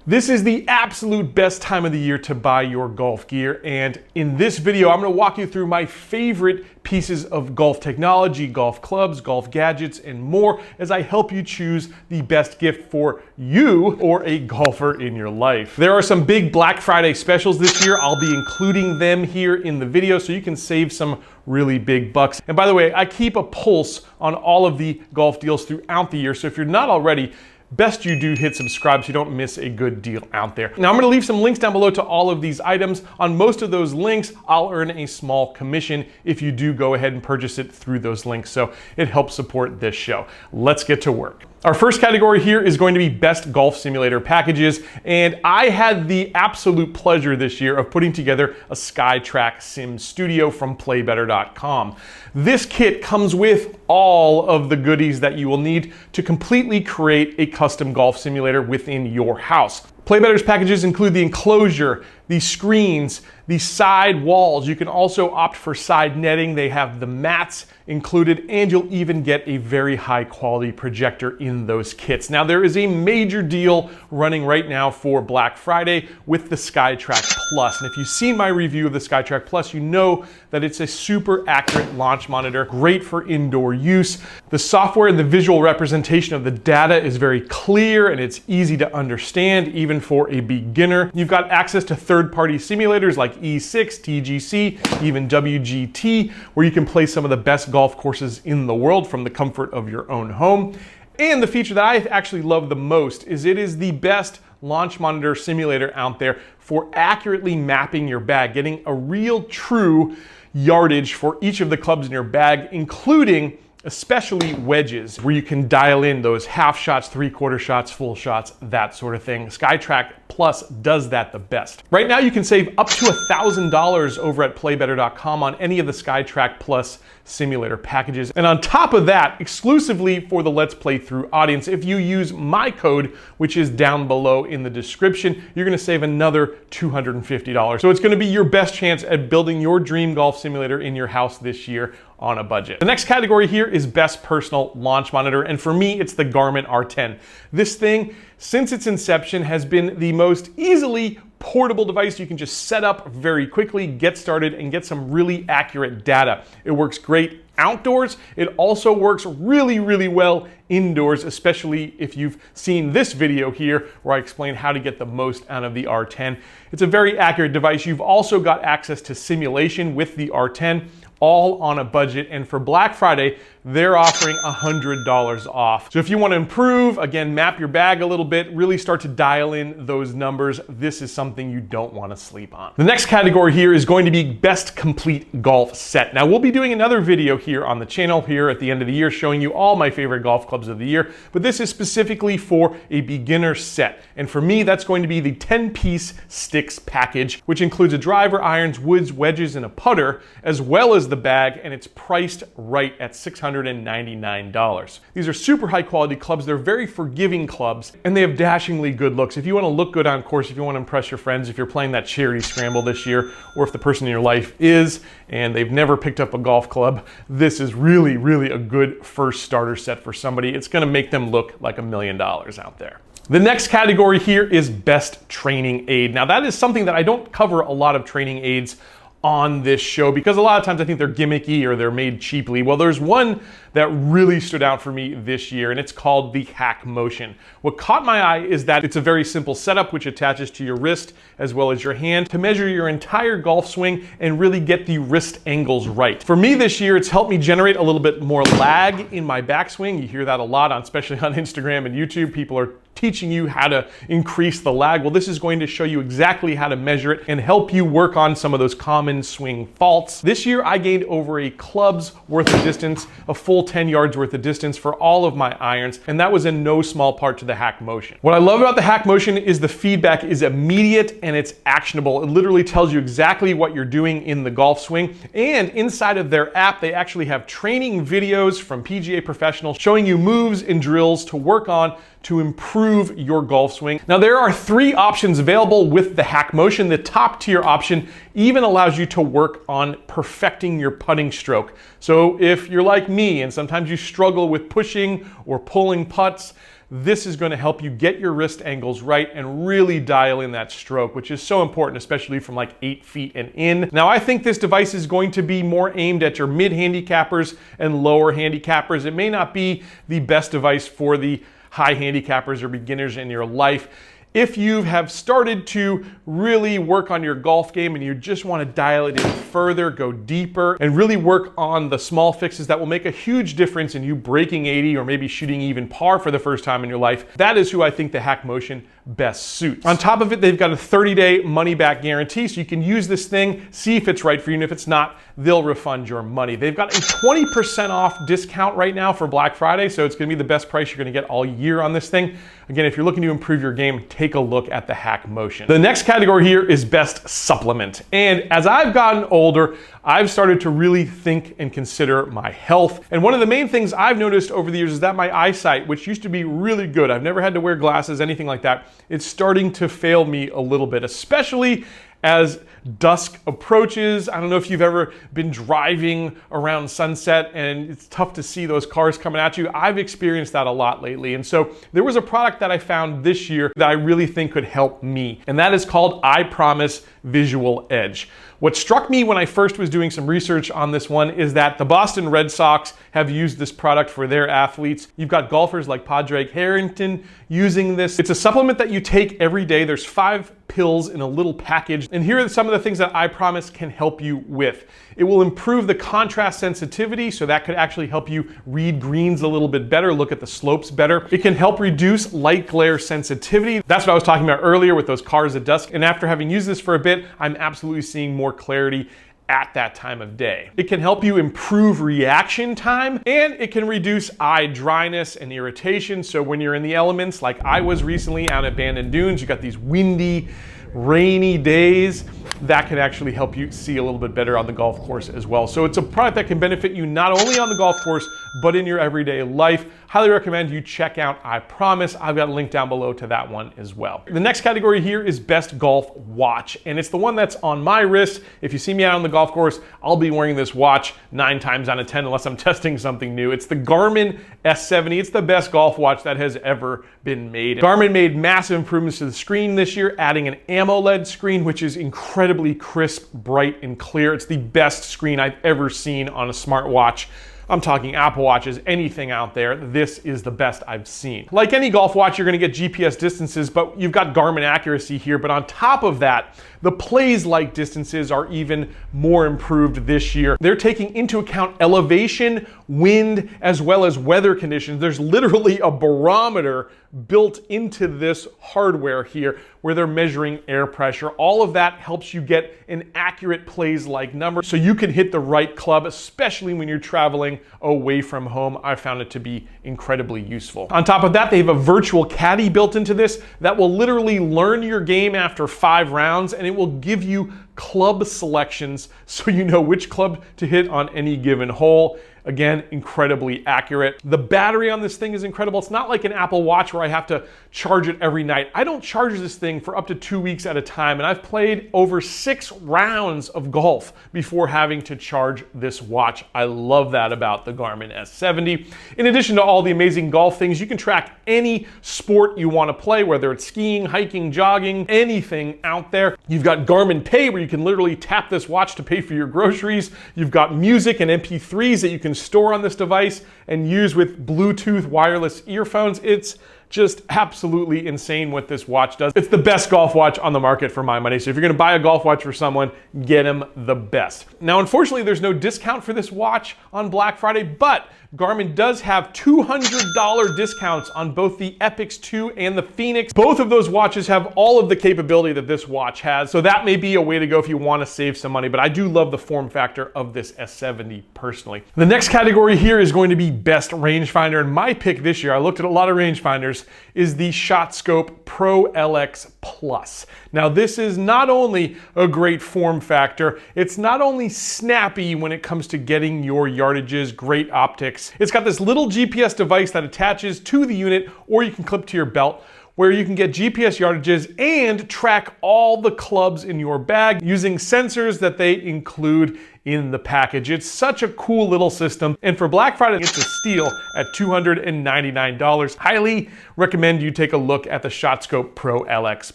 This is the absolute best time of the year to buy your golf gear, and in this video I'm going to walk you through my favorite pieces of golf technology, golf clubs, golf gadgets, and more as I help you choose the best gift for you or a golfer in your life. There are some big Black Friday specials this year. I'll be including them here in the video so you can save some really big bucks. And by the way, I keep a pulse on all of the golf deals throughout the year, so if you're not already, best you do hit subscribe so you don't miss a good deal out there. Now I'm going to leave some links down below to all of these items. On most of those links, I'll earn a small commission if you do go ahead and purchase it through those links, so it helps support this show. Let's get to work. Our first category here is going to be best golf simulator packages, and I had the absolute pleasure this year of putting together a SkyTrack Sim Studio from PlayBetter.com. This kit comes with all of the goodies that you will need to completely create a custom golf simulator within your house. PlayBetter's packages include the enclosure, the screens, the side walls. You can also opt for side netting. They have the mats included, and you'll even get a very high quality projector in those kits. Now there is a major deal running right now for Black Friday with the SkyTrack Plus. And if you've seen my review of the SkyTrack Plus, you know that it's a super accurate launch monitor, great for indoor use. The software and the visual representation of the data is very clear and it's easy to understand, even for a beginner. You've got access to third-party simulators like E6, TGC, even WGT, where you can play some of the best golf courses in the world from the comfort of your own home. And the feature that I actually love the most is it is the best launch monitor simulator out there for accurately mapping your bag, getting a real true yardage for each of the clubs in your bag, including especially wedges, where you can dial in those half shots, three-quarter shots, full shots, that sort of thing. SkyTrack Plus does that the best. Right now you can save up to $1,000 over at playbetter.com on any of the SkyTrack Plus simulator packages. And on top of that, exclusively for the Let's Play Through audience, if you use my code, which is down below in the description, you're going to save another $250. So it's going to be your best chance at building your dream golf simulator in your house this year on a budget. The next category here is best personal launch monitor, and for me it's the Garmin R10. This thing, since its inception, has been the most easily portable device you can just set up very quickly, get started, and get some really accurate data. It works great outdoors. It also works really, really well indoors, especially if you've seen this video here where I explain how to get the most out of the R10. It's a very accurate device. You've also got access to simulation with the R10, all on a budget, and for Black Friday, they're offering $100 off. So if you want to improve, again, map your bag a little bit, really start to dial in those numbers, this is something you don't want to sleep on. The next category here is going to be best complete golf set. Now we'll be doing another video here on the channel here at the end of the year showing you all my favorite golf clubs of the year, but this is specifically for a beginner set. And for me, that's going to be the 10-piece sticks package, which includes a driver, irons, woods, wedges, and a putter, as well as the bag, and it's priced right at $699. These are super high quality clubs. They're very forgiving clubs, and they have dashingly good looks. If you want to look good on course, if you want to impress your friends, if you're playing that charity scramble this year, or if the person in your life is and they've never picked up a golf club, this is really, really a good first starter set for somebody. It's going to make them look like $1 million out there. The next category here is best training aid. Now that is something that I don't cover a lot of training aids on this show because a lot of times I think they're gimmicky or they're made cheaply. Well, there's one that really stood out for me this year, and it's called the Hack Motion. What caught my eye is that it's a very simple setup which attaches to your wrist as well as your hand to measure your entire golf swing and really get the wrist angles right. For me this year, it's helped me generate a little bit more lag in my backswing. You hear that a lot, especially on Instagram and YouTube. People are teaching you how to increase the lag. Well, this is going to show you exactly how to measure it and help you work on some of those common swing faults. This year, I gained over a club's worth of distance, a full 10 yards worth of distance for all of my irons, and that was in no small part to the Hack Motion. What I love about the Hack Motion is the feedback is immediate and it's actionable. It literally tells you exactly what you're doing in the golf swing, and inside of their app, they actually have training videos from PGA professionals showing you moves and drills to work on to improve your golf swing. Now there are 3 options available with the Hack Motion. The top tier option even allows you to work on perfecting your putting stroke. So if you're like me and sometimes you struggle with pushing or pulling putts, this is going to help you get your wrist angles right and really dial in that stroke, which is so important, especially from like 8 feet and in. Now, I think this device is going to be more aimed at your mid-handicappers and lower handicappers. It may not be the best device for the high handicappers or beginners in your life. If you have started to really work on your golf game and you just want to dial it in further, go deeper, and really work on the small fixes that will make a huge difference in you breaking 80 or maybe shooting even par for the first time in your life, that is who I think the Hack Motion best suits. On top of it, they've got a 30-day money-back guarantee, so you can use this thing, see if it's right for you, and if it's not, they'll refund your money. They've got a 20% off discount right now for Black Friday, so it's going to be the best price you're going to get all year on this thing. Again, if you're looking to improve your game, take a look at the Hack Motion. The next category here is best supplement. And as I've gotten older, I've started to really think and consider my health. And one of the main things I've noticed over the years is that my eyesight, which used to be really good, I've never had to wear glasses, anything like that, it's starting to fail me a little bit, especially as dusk approaches. I don't know if you've ever been driving around sunset and it's tough to see those cars coming at you. I've experienced that a lot lately. And so there was a product that I found this year that I really think could help me. And that is called I Promise Visual Edge. What struck me when I first was doing some research on this one is that the Boston Red Sox have used this product for their athletes. You've got golfers like Padraig Harrington using this. It's a supplement that you take every day. There's 5 pills in a little package. And here are some of the things that I Promise can help you with. It will improve the contrast sensitivity, so that could actually help you read greens a little bit better, look at the slopes better. It can help reduce light glare sensitivity. That's what I was talking about earlier with those cars at dusk. And after having used this for a bit, I'm absolutely seeing more clarity at that time of day. It can help you improve reaction time, and it can reduce eye dryness and irritation. So when you're in the elements, like I was recently out at Bandon Dunes, you got these windy, rainy days, that can actually help you see a little bit better on the golf course as well. So it's a product that can benefit you not only on the golf course, but in your everyday life. Highly recommend you check out I Promise. I've got a link down below to that one as well. The next category here is Best Golf Watch, and it's the one that's on my wrist. If you see me out on the golf course, I'll be wearing this watch 9 times out of 10 unless I'm testing something new. It's the Garmin S70. It's the best golf watch that has ever been made. Garmin made massive improvements to the screen this year, adding an AMOLED screen, which is incredibly crisp, bright, and clear. It's the best screen I've ever seen on a smartwatch. I'm talking Apple Watches, anything out there, this is the best I've seen. Like any golf watch, you're gonna get GPS distances, but you've got Garmin accuracy here. But on top of that, the plays-like distances are even more improved this year. They're taking into account elevation, wind, as well as weather conditions. There's literally a barometer built into this hardware here where they're measuring air pressure. All of that helps you get an accurate plays-like number so you can hit the right club, especially when you're traveling away from home. I found it to be incredibly useful. On top of that, they have a virtual caddy built into this that will literally learn your game after 5 rounds, and it will give you club selections so you know which club to hit on any given hole. Again, incredibly accurate. The battery on this thing is incredible. It's not like an Apple Watch where I have to charge it every night. I don't charge this thing for up to 2 weeks at a time, and I've played over 6 rounds of golf before having to charge this watch. I love that about the Garmin S70. In addition to all the amazing golf things, you can track any sport you want to play, whether it's skiing, hiking, jogging, anything out there. You've got Garmin Pay, where you can literally tap this watch to pay for your groceries. You've got music and MP3s that you can store on this device and use with Bluetooth wireless earphones. It's just absolutely insane what this watch does. It's the best golf watch on the market for my money. So if you're gonna buy a golf watch for someone, get them the best. Now, unfortunately, there's no discount for this watch on Black Friday, but Garmin does have $200 discounts on both the Epix 2 and the Phoenix. Both of those watches have all of the capability that this watch has, so that may be a way to go if you want to save some money, but I do love the form factor of this S70 personally. The next category here is going to be Best Rangefinder, and my pick this year, I looked at a lot of rangefinders, is the ShotScope Pro LX Plus. Now, this is not only a great form factor, it's not only snappy when it comes to getting your yardages, great optics. It's got this little GPS device that attaches to the unit, or you can clip to your belt. where you can get GPS yardages and track all the clubs in your bag using sensors that they include in the package. It's such a cool little system, and for Black Friday, it's a steal at $299. Highly recommend you take a look at the ShotScope Pro LX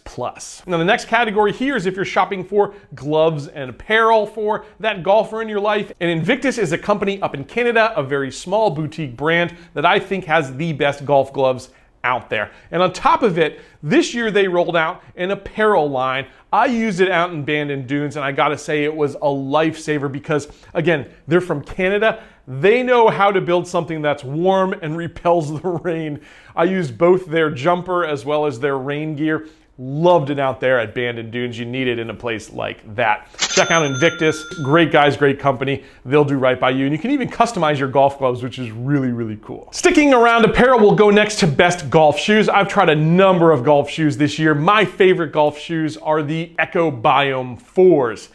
Plus. Now, the next category here is if you're shopping for gloves and apparel for that golfer in your life. And Invictus is a company up in Canada, a very small boutique brand that I think has the best golf gloves out there. And on top of it, this year they rolled out an apparel line. I used it out in Bandon Dunes, and I gotta say it was a lifesaver because, again, they're from Canada. They know how to build something that's warm and repels the rain. I used both their jumper as well as their rain gear. Loved it out there at Bandon Dunes. You need it in a place like that. Check out Invictus. Great guys, great company. They'll do right by you. And you can even customize your golf gloves, which is really, really cool. Sticking around apparel, we'll go next to best golf shoes. I've tried a number of golf shoes this year. My favorite golf shoes are the Echo Biome 4s.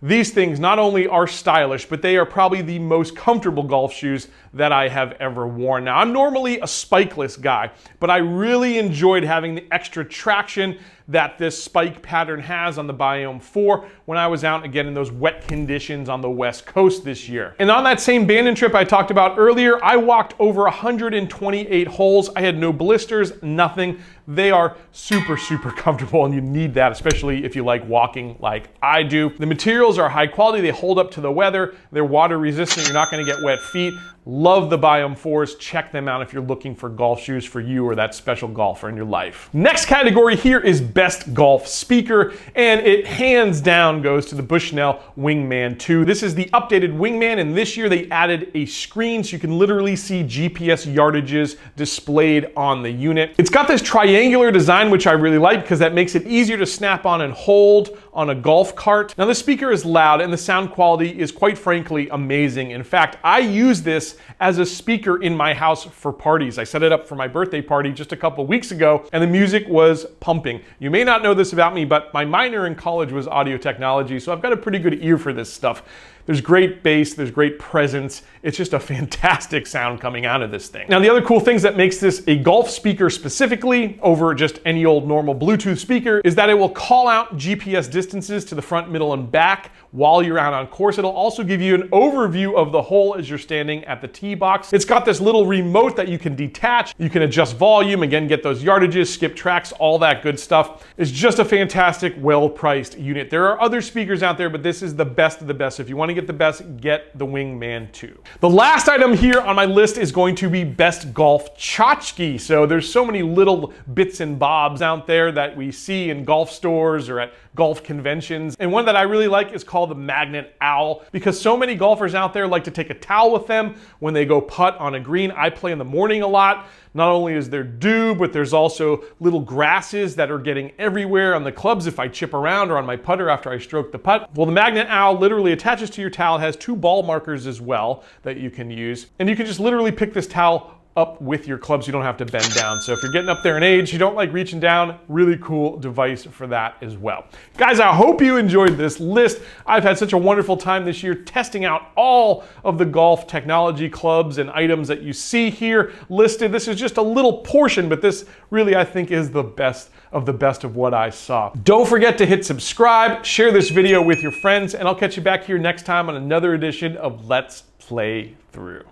These things not only are stylish, but they are probably the most comfortable golf shoes that I have ever worn. Now, I'm normally a spikeless guy, but I really enjoyed having the extra traction that this spike pattern has on the Biome 4 when I was out again in those wet conditions on the West Coast this year. And on that same Bandon trip I talked about earlier, I walked over 128 holes. I had no blisters, nothing. They are super, super comfortable, and you need that, especially if you like walking like I do. The materials are high quality. They hold up to the weather. They're water resistant. You're not going to get wet feet. Love the Biome 4s. Check them out if you're looking for golf shoes for you or that special golfer in your life. Next category here is best golf speaker, and it hands down goes to the Bushnell Wingman 2. This is the updated Wingman, and this year they added a screen so you can literally see GPS yardages displayed on the unit. It's got this triangular design, which I really like because that makes it easier to snap on and hold on a golf cart. Now, the speaker is loud and the sound quality is quite frankly amazing. In fact, I use this as a speaker in my house for parties. I set it up for my birthday party just a couple weeks ago, and the music was pumping. You may not know this about me, but my minor in college was audio technology, so I've got a pretty good ear for this stuff. There's great bass, there's great presence. It's just a fantastic sound coming out of this thing. Now, the other cool things that makes this a golf speaker specifically over just any old normal Bluetooth speaker is that it will call out GPS distances to the front, middle, and back while you're out on course. It'll also give you an overview of the hole as you're standing at the tee box. It's got this little remote that you can detach. You can adjust volume, again, get those yardages, skip tracks, all that good stuff. It's just a fantastic, well-priced unit. There are other speakers out there, but this is the best of the best. If you want to get the best, get the Wingman 2. The last item here on my list is going to be best golf tchotchke. So there's so many little bits and bobs out there that we see in golf stores or at golf conventions. And one that I really like is called the Magnet Owl, because so many golfers out there like to take a towel with them when they go putt on a green. I play in the morning a lot. Not only is there dew, but there's also little grasses that are getting everywhere on the clubs if I chip around or on my putter after I stroke the putt. Well, the Magnet Owl literally attaches to your towel, has 2 ball markers as well that you can use. And you can just literally pick this towel up with your clubs. You don't have to bend down. So if you're getting up there in age, you don't like reaching down, really cool device for that as well. Guys, I hope you enjoyed this list. I've had such a wonderful time this year testing out all of the golf technology clubs and items that you see here listed. This is just a little portion, but this really, I think, is the best of what I saw. Don't forget to hit subscribe, share this video with your friends, and I'll catch you back here next time on another edition of Let's Play Through.